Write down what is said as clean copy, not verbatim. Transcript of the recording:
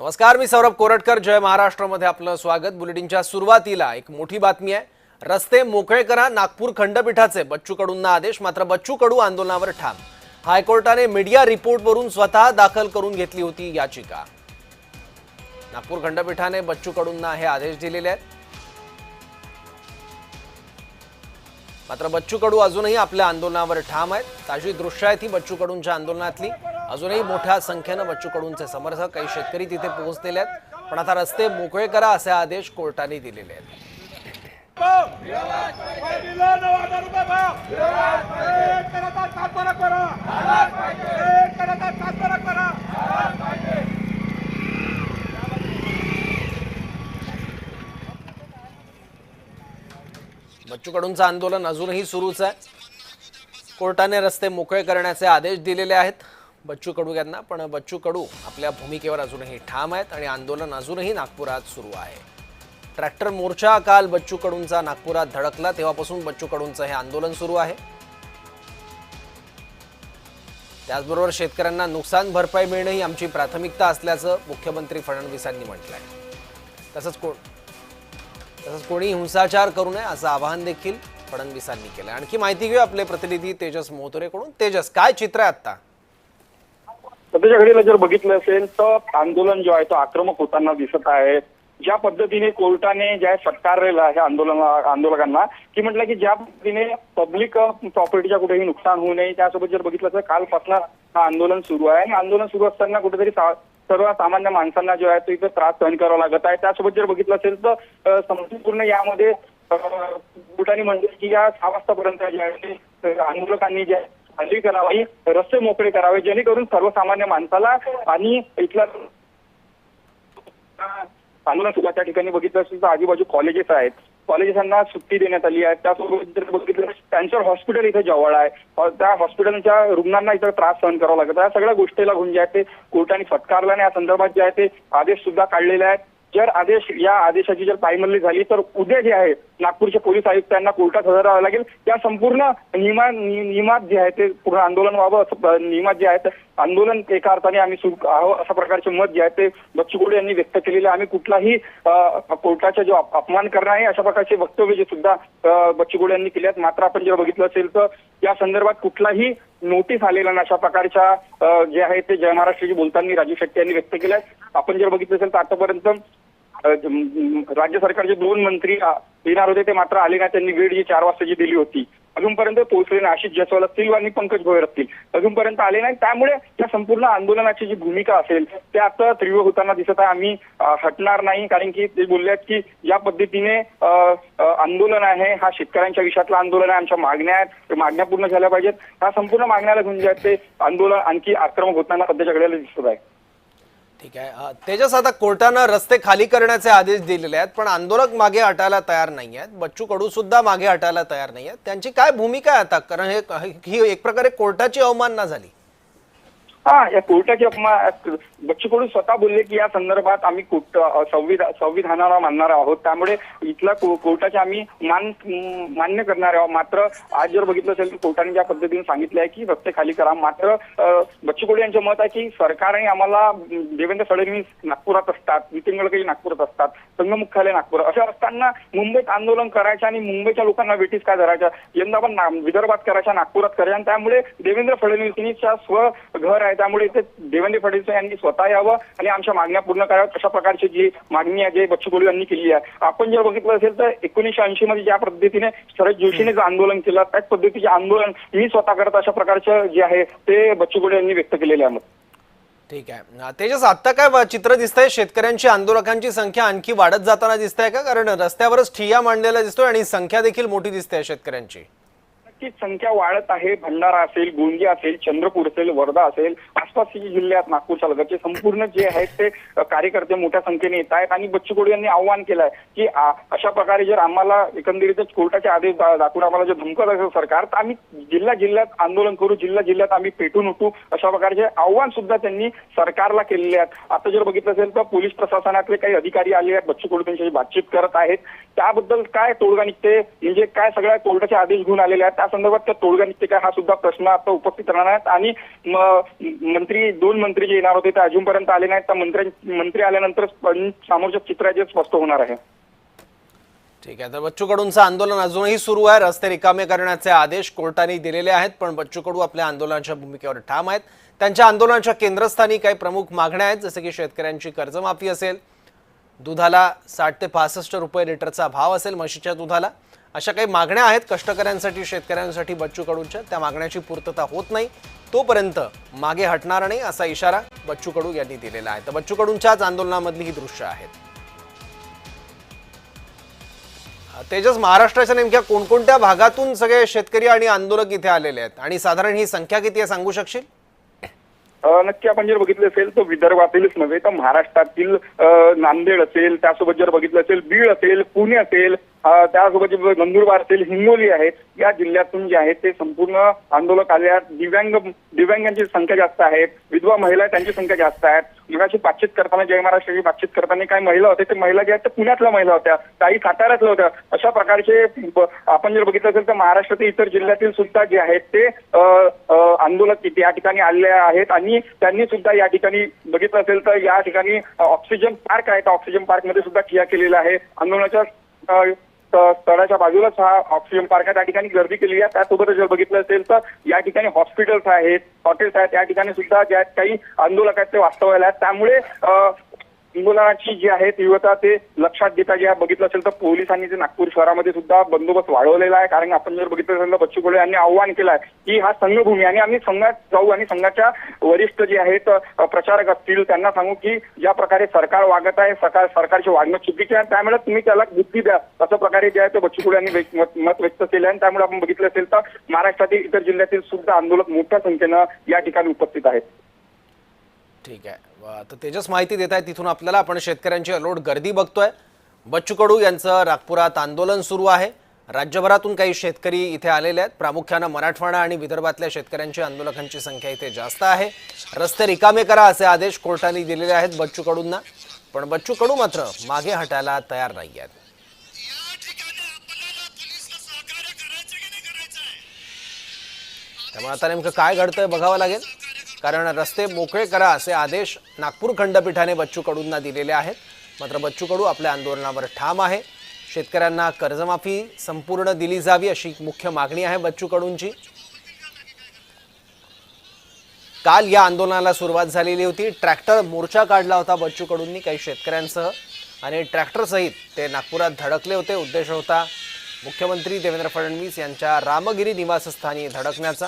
नमस्कार, मी सौरभ कोरटकर. जय महाराष्ट्रामध्ये आपलं स्वागत. बुलेटिनच्या सुरुवातीला एक मोठी बातमी आहे. रस्ते मोकळे करा, नागपूर खंडपीठाचे बच्चू कडूंना आदेश. मात्र बच्चू कडू आंदोलनावर ठाम. हायकोर्टाने मीडिया रिपोर्टवरून स्वतः दाखल करून घेतली होती याचिका. नागपूर खंडपीठाने बच्चू कडूंना हे आदेश दिलेले आहेत. मात्र बच्चू कडू अजूनही आपल्या आंदोलनावर ठाम आहेत. ताजी दृश्य आहेत ही बच्चू कडूंच्या आंदोलनातली. अजूनही मोठ्या संख्येने बच्चू कडूंचे समर्थक, काही शेतकरी तिथे पोहोचलेले आहेत. पण आता रस्ते मोकळे करा असे आदेश कोर्टाने दिलेले आहेत. बच्चू कडूंचं आंदोलन अजूनही सुरूच आहे. कोर्टाने रस्ते मोकळे करण्याचे आदेश दिलेले आहेत बच्चू कडू यांना. पण बच्चू कडू आपल्या भूमिकेवर अजूनही ठाम आहेत आणि आंदोलन अजूनही नागपुरात सुरू आहे. ट्रॅक्टर मोर्चा काल बच्चू कडूंचा नागपुरात धडकला, तेव्हापासून बच्चू कडूंचं हे आंदोलन सुरू आहे. त्याचबरोबर शेतकऱ्यांना नुकसान भरपाई मिळणे ही आमची प्राथमिकता असल्याचं मुख्यमंत्री फडणवीसांनी म्हटलंय. तसंच कोणी हिंसाचार करू नये असं आवाहन देखील फडणवीसांनी केलं. आणखी माहिती घेऊ आपले प्रतिनिधी तेजस मोहतोरेकडून. तेजस, काय चित्र आहे आता? सध्याच्या घडीला जर बघितलं असेल तर आंदोलन जो आहे तो आक्रमक होताना दिसत आहे. ज्या पद्धतीने कोर्टाने ज्या फटकारलेलं आहे आंदोलकांना, की म्हटलं की ज्या पद्धतीने पब्लिक प्रॉपर्टीच्या कुठेही नुकसान होऊ नये, त्यासोबत जर बघितलं तर कालपासून हा आंदोलन सुरू आहे. आणि आंदोलन सुरू असताना कुठेतरी सर्व सामान्य माणसांना जो आहे तो इथं त्रास सहन करावा लागत आहे. त्यासोबत जर बघितलं असेल तर संपूर्ण यामध्ये कोर्टाने म्हणले की या 6 वाजतापर्यंत जे आहे आंदोलकांनी जे हल्ली करावी, रस्ते मोकळे करावे, जेणेकरून सर्वसामान्य माणसाला आणि इथल्या आंदोलन सुद्धा त्या ठिकाणी बघितलं असेल तर आजूबाजू कॉलेजेस आहेत, कॉलेजेसांना सुट्टी देण्यात आली आहे. त्यासोबत जर बघितलं कॅन्सर हॉस्पिटल इथे जवळ आहे, त्या हॉस्पिटलच्या रुग्णांना इथं त्रास सहन करावा लागत आहे. या सगळ्या गोष्टीला घेऊन जे आहे ते कोर्टाने फटकारल्याने या संदर्भात जे आहे ते आदेश सुद्धा काढलेले आहेत. जर या आदेशाची जर पायमल्ली झाली तर उद्या जे आहे नागपूरचे पोलीस आयुक्तांना कोर्टात हजर राहावं लागेल. या संपूर्ण नियमात जे आहे ते पूर्ण आंदोलन व्हावं असं नियमात जे आहेत आंदोलन एका अर्थाने आम्ही सुरू आहोत अशा प्रकारचे मत जे आहे ते बच्चू कडू यांनी व्यक्त केलेले. आम्ही कुठलाही कोर्टाचा जो अपमान करणार आहे अशा प्रकारचे वक्तव्य जे सुद्धा बच्चू कडू यांनी केले आहेत. मात्र आपण जर बघितलं असेल तर या संदर्भात कुठलाही नोटीस आलेला नाही अशा प्रकारच्या जे आहे ते जय महाराष्ट्राची बोलताना राजू शेट्टी यांनी व्यक्त केलं आहे. आपण जर बघितलं असेल तर आतापर्यंत राज्य सरकारचे 2 मंत्री येणार होते, ते मात्र आले नाही. त्यांनी वेळ जी 4 वाजताची दिली होती अजूनपर्यंत पोहोचले नाही. आशिष जयस्वाल असतील आणि पंकज भोयर असतील अजूनपर्यंत आले नाही. त्यामुळे या संपूर्ण आंदोलनाची जी भूमिका असेल ते आता तीव्र होताना दिसत आहे. आम्ही हटणार नाही, कारण की ते बोलले आहेत की ज्या पद्धतीने आंदोलन आहे हा शेतकऱ्यांच्या विषयातलं आंदोलन आहे, आमच्या मागण्या आहेत, मागण्या पूर्ण झाल्या पाहिजेत. ह्या संपूर्ण मागण्याला घेऊन जे आहे ते आंदोलन आणखी आक्रमक होताना सध्याच्या घडीला दिसत आहे. ठीक आहे तेजस, आता कोर्टानं रस्ते खाली करण्याचे आदेश दिलेले आहेत, पण आंदोलक मागे हटायला तयार नाही आहेत. बच्चू कडू सुद्धा मागे हटायला तयार नाही आहेत. त्यांची काय भूमिका आहे आता? कारण ही एक प्रकारे कोर्टाची अवमानना झाली. या कोर्टाची बच्चू कडू स्वतः बोलले की या संदर्भात आम्ही संविधानाला मानणार आहोत, त्यामुळे इथला कोर्टाचे आम्ही मान्य करणार आहोत. मात्र आज जर बघितलं असेल तर कोर्टाने ज्या पद्धतीने सांगितलं आहे की रस्ते खाली करा, मात्र बच्चू कडू यांचं मत आहे की सरकारने आम्हाला देवेंद्र फडणवीस नागपुरात असतात, नितीन गडकरी नागपुरात असतात, संघ मुख्यालय नागपूर अशा असताना मुंबईत आंदोलन करायचं आणि मुंबईच्या लोकांना वेटीस काय धरायच्या, यंदा पण विदर्भात करायच्या, नागपुरात करायच्या. आणि त्यामुळे देवेंद्र फडणवीसांच्या स्वघर आहे, त्यामुळे इथे देवेंद्र फडणवीस यांनी स्वतः यावं आणि आमच्या मागण्या पूर्ण कराव्यात अशा प्रकारची जी मागणी आहे जे बच्चू कडू यांनी केली आहे. आपण जर बघितलं असेल तर 1980 मध्ये ज्या पद्धतीने शरद जोशीने जे आंदोलन केलं त्याच पद्धतीचे आंदोलन मी स्वतः करत अशा प्रकारचं जे आहे ते बच्चू कडू यांनी व्यक्त केलेले आहे. ठीक आहे तेजस, आता काय चित्र दिसतंय? शेतकऱ्यांची, आंदोलकांची संख्या आणखी वाढत जाताना दिसतंय का? कारण रस्त्यावरच ठिय्या मांडलेला दिसतोय आणि संख्या देखील मोठी दिसते शेतकऱ्यांची. संख्या वाढत आहे. भंडारा असेल, गोंदिया असेल, चंद्रपूर असेल, वर्धा असेल, आसपासचे जिल्ह्यात नागपूरच्या लगतचे संपूर्ण जे आहेत ते कार्यकर्ते मोठ्या संख्येने येत आहेत. आणि बच्चू कडू यांनी आव्हान केलंय की अशा प्रकारे जर आम्हाला एकंदरीतच कोर्टाचे आदेश दाखवून आम्हाला जर धमकत असेल सरकार, तर आम्ही जिल्ह्यात आंदोलन करू, जिल्ह्यात आम्ही पेटून उठू अशा प्रकारचे आव्हान सुद्धा त्यांनी सरकारला केलेले आहेत. आता जर बघितलं असेल तर पोलीस प्रशासनातले काही अधिकारी आले आहेत, बच्चू कडू त्यांच्याशी बातचीत करत आहेत. त्याबद्दल काय तोडगा निघते, म्हणजे काय सगळ्या कोर्टाचे आदेश घेऊन आलेले आहेत त्या संदर्भात त्या तोडगा निघते का हा सुद्धा प्रश्न आता उपस्थित राहणार आहेत. आणि दोन मंत्री जे येणार होते ते अजूनपर्यंत आले नाहीत. तर मंत्री आल्यानंतर समोरच्या चित्र जे स्पष्ट होणार आहे. ठीक आहे, तर बच्चू कडूंचं आंदोलन अजूनही सुरू आहे. रस्ते रिकामे करण्याचे आदेश कोर्टाने दिलेले आहेत, पण बच्चू कडू आपल्या आंदोलनाच्या भूमिकेवर ठाम आहेत. त्यांच्या आंदोलनाच्या केंद्रस्थानी काही प्रमुख मागण्या आहेत, जसे की शेतकऱ्यांची कर्जमाफी असेल, दुधाला 60 ते 65 रुपये लिटरचा भाव असेल म्हशीच्या दुधाला. अशा काही मागण्या आहेत कष्टकऱ्यांसाठी, शेतकऱ्यांसाठी बच्चू कडूंच्या. त्या मागण्याची पूर्तता होत नाही तोपर्यंत मागे हटणार नाही, असा इशारा बच्चू कडू यांनी दिलेला आहे. तर बच्चू कडूंच्याच आंदोलनामधली ही दृश्य आहेत. तेजस, महाराष्ट्राच्या नेमक्या कोणकोणत्या भागातून सगळे शेतकरी आणि आंदोलक इथे आलेले आहेत आणि साधारण ही संख्या किती आहे सांगू शकशील? नक्की आपण जर बघितलं असेल तर विदर्भातीलच नव्हे तर महाराष्ट्रातील नांदेड असेल, त्यासोबत जर बघितलं असेल बीड असेल, पुणे असेल, त्यासोबत जे नंदुरबार असेल, हिंगोली आहेत, या जिल्ह्यातून जे आहेत ते संपूर्ण आंदोलक आले आहेत. दिव्यांगांची संख्या जास्त आहे, विधवा महिला त्यांची संख्या जास्त आहे. मगाशी बातचीत करताना जय महाराष्ट्राची बातचीत करताना काही महिला होते, ते महिला ज्या आहेत ते पुण्यातल्या महिला होत्या, काही साताऱ्यातल्या होत्या. अशा प्रकारचे आपण जर बघितलं असेल तर महाराष्ट्रातील इतर जिल्ह्यातील सुद्धा जे आहेत ते आंदोलक या ठिकाणी आलेले आहेत. आणि त्यांनी सुद्धा या ठिकाणी बघितलं असेल तर या ठिकाणी ऑक्सिजन पार्क आहे, त्या ऑक्सिजन पार्क मध्ये सुद्धा ठिय्या केलेला आहे. आंदोलनाच्या स्थळाच्या बाजूलाच हा ऑक्सिजन पार्क आहे, त्या ठिकाणी गर्दी केली आहे. त्यासोबतच जर बघितलं असेल तर या ठिकाणी हॉस्पिटल्स आहेत, हॉटेल्स आहेत, या ठिकाणी सुद्धा ज्या काही आंदोलक आहेत ते वास्तव्याला आहेत. त्यामुळे आंदोलनाची जी आहे तीव्रता ते लक्षात घेता जे बघितलं असेल तर पोलिसांनी जे नागपूर शहरामध्ये सुद्धा बंदोबस्त वाढवलेला आहे. कारण आपण जर बघितलं असेल तर बच्चू कडू यांनी आव्हान केलं आहे की हा संघभूमी आणि आम्ही संघात जाऊ आणि संघाच्या वरिष्ठ जे आहेत प्रचारक असतील त्यांना सांगू की ज्या प्रकारे सरकार वागत आहे, सरकारचे वागणं चुकीचे आहे, त्यामुळे तुम्ही त्याला बुद्धी द्या, अशा प्रकारे जे आहे ते बच्चू कडू यांनी मत व्यक्त केलं आहे. त्यामुळे आपण बघितलं असेल तर महाराष्ट्रातील इतर जिल्ह्यातील सुद्धा आंदोलक मोठ्या संख्येनं या ठिकाणी उपस्थित आहेत. ठीक आहे, तर तेजस माहिती देत आहे तिथून आपल्याला. आपण शेतकऱ्यांची अलोट गर्दी बघतोय. बच्चू कडू यांचं नागपुरात आंदोलन सुरू आहे. राज्यभरातून काही शेतकरी इथे आलेले आहेत. प्रामुख्यानं मराठवाडा आणि विदर्भातल्या शेतकऱ्यांची, आंदोलकांची संख्या इथे जास्त आहे. रस्ते रिकामे करा असे आदेश कोर्टाने दिलेले आहेत बच्चू कडूंना, पण बच्चू कडू मात्र मागे हटायला तयार नाही आहेत. त्यामुळे आता नेमकं काय घडतंय बघावं लागेल, कारण रस्ते मोकळे करा असे आदेश नागपूर खंडपीठाने बच्चू कडूंना दिलेले आहेत. मात्र बच्चू कडू आपल्या आंदोलनावर ठाम आहे. शेतकऱ्यांना कर्जमाफी संपूर्ण दिली जावी अशी मुख्य मागणी आहे बच्चू कडूंची. काल या आंदोलनाला सुरुवात झालेली होती. ट्रॅक्टर मोर्चा काढला होता बच्चू कडूंनी काही शेतकऱ्यांसह आणि ट्रॅक्टर सहित ते नागपुरात धडकले होते. उद्देश होता मुख्यमंत्री देवेंद्र फडणवीस यांच्या रामगिरी निवासस्थानी धडकण्याचा.